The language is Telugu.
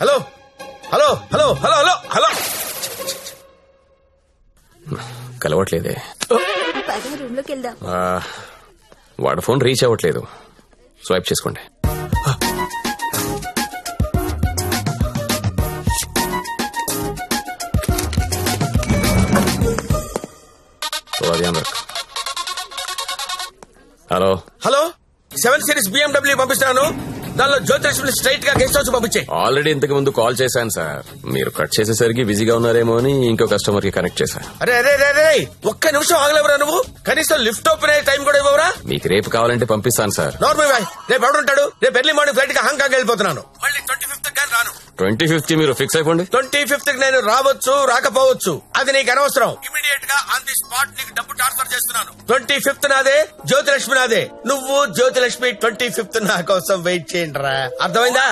Hello hello hello hello hello hello కలవట్లేదే. రూమ్ లోకి వెళ్దాం. వాడు ఫోన్ రీచ్ అవ్వట్లేదు. స్వైప్ చేసుకోండి. హలో హలో 7 సిరీస్ BMW పంపిస్తాను. దానిలో జ్యోతిలక్ష్మి స్ట్రైట్ గా గెస్ట్ హౌస్ పంపించే. ఆల్రెడీ ఇంతకు ముందు కాల్ చేశాను సార్. మీరు కట్ చేసేసరికి బిజీగా ఉన్నారేమో అని ఇంకో కస్టమర్ కి కనెక్ట్ చేశాను. అరే అరే అరే ఒక్క నిమిషం ఆగలేవరా నువ్వు? కనీసం లిఫ్ట్ ఓపెన్ అయ్యే టైం కూడా ఇవ్వరా? మీకు రేపు కావాలంటే పంపిస్తాను సార్. నార్మల్ బాయ్, రేపు ఎవడుంటాడు? రేపు ఎర్లీ మార్నింగ్ ఫ్లైట్ కి హాంకాంగ్ వెళ్ళిపోతున్నాను. మళ్ళీ 25th కానీ రాను. 25th మీరు ఫిక్స్ అయిపోండి. 25th కి నేను రావచ్చు రాకపోవచ్చు, అది నీకు అనవసరం. ఇమీడియట్ గా ఆన్ ది స్పాట్ నీకు డబ్బు ట్రాన్స్ఫర్ చేస్తున్నాను. 25th నాదే, జ్యోతిలక్ష్మి నాదే. నువ్వు జ్యోతిలక్ష్మి 25th నా కోసం వెయిట్ చేయండి రా. అర్థమైందా?